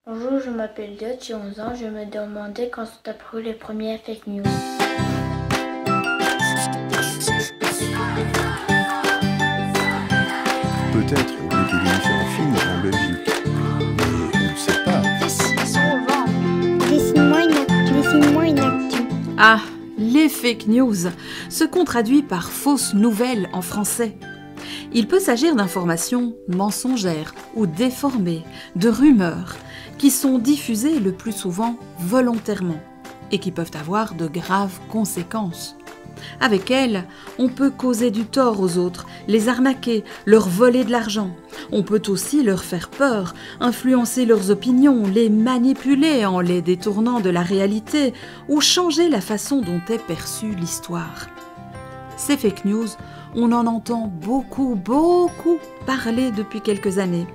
Bonjour, je m'appelle Diot, j'ai 11 ans. Je me demandais quand sont apparues les premières fake news. Peut-être que télévision un film en Belgique, mais on ne sait pas. Dessine-moi une actu. Ah, les fake news, ce qu'on traduit par fausses nouvelles en français. Il peut s'agir d'informations mensongères ou déformées, de rumeurs, qui sont diffusées le plus souvent volontairement et qui peuvent avoir de graves conséquences. Avec elles, on peut causer du tort aux autres, les arnaquer, leur voler de l'argent. On peut aussi leur faire peur, influencer leurs opinions, les manipuler en les détournant de la réalité ou changer la façon dont est perçue l'histoire. Ces fake news, on en entend beaucoup parler depuis quelques années.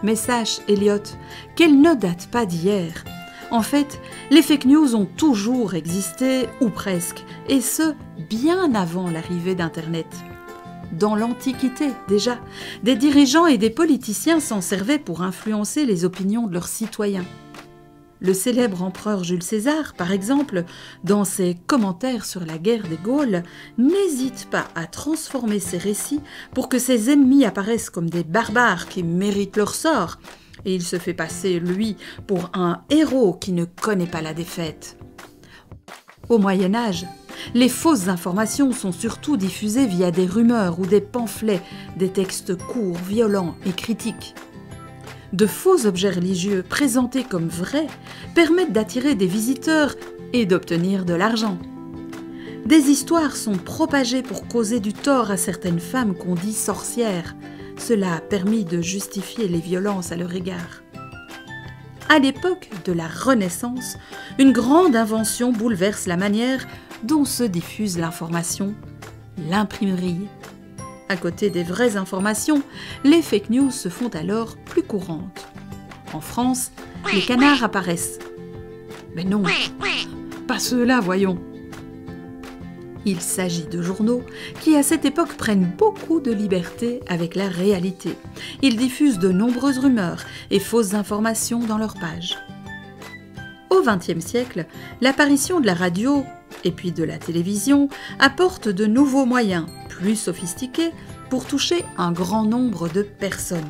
Mais sache, Elliot, qu'elles ne datent pas d'hier. En fait, les fake news ont toujours existé, ou presque, et ce, bien avant l'arrivée d'Internet. Dans l'Antiquité, déjà, des dirigeants et des politiciens s'en servaient pour influencer les opinions de leurs citoyens. Le célèbre empereur Jules César, par exemple, dans ses commentaires sur la guerre des Gaules, n'hésite pas à transformer ses récits pour que ses ennemis apparaissent comme des barbares qui méritent leur sort. Et il se fait passer, lui, pour un héros qui ne connaît pas la défaite. Au Moyen-Âge, les fausses informations sont surtout diffusées via des rumeurs ou des pamphlets, des textes courts, violents et critiques. De faux objets religieux présentés comme vrais permettent d'attirer des visiteurs et d'obtenir de l'argent. Des histoires sont propagées pour causer du tort à certaines femmes qu'on dit sorcières. Cela a permis de justifier les violences à leur égard. À l'époque de la Renaissance, une grande invention bouleverse la manière dont se diffuse l'information, l'imprimerie. À côté des vraies informations, les fake news se font alors plus courantes. En France, les canards apparaissent. Mais non, pas ceux-là, voyons. Il s'agit de journaux qui, à cette époque, prennent beaucoup de liberté avec la réalité. Ils diffusent de nombreuses rumeurs et fausses informations dans leurs pages. Au XXe siècle, l'apparition de la radio et puis de la télévision apporte de nouveaux moyens, plus sophistiqués, pour toucher un grand nombre de personnes.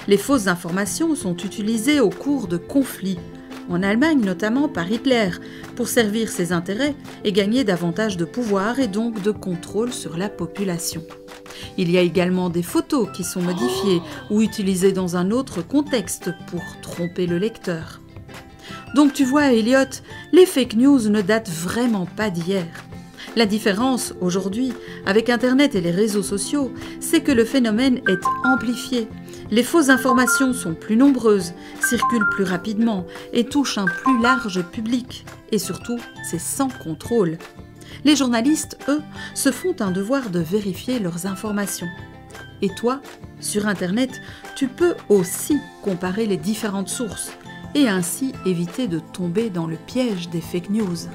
Les fausses informations sont utilisées au cours de conflits, en Allemagne notamment par Hitler, pour servir ses intérêts et gagner davantage de pouvoir et donc de contrôle sur la population. Il y a également des photos qui sont modifiées ou utilisées dans un autre contexte pour tromper le lecteur. Donc tu vois, Elliot, les fake news ne datent vraiment pas d'hier. La différence aujourd'hui avec Internet et les réseaux sociaux, c'est que le phénomène est amplifié. Les fausses informations sont plus nombreuses, circulent plus rapidement et touchent un plus large public. Et surtout, c'est sans contrôle. Les journalistes, eux, se font un devoir de vérifier leurs informations. Et toi, sur Internet, tu peux aussi comparer les différentes sources et ainsi éviter de tomber dans le piège des fake news.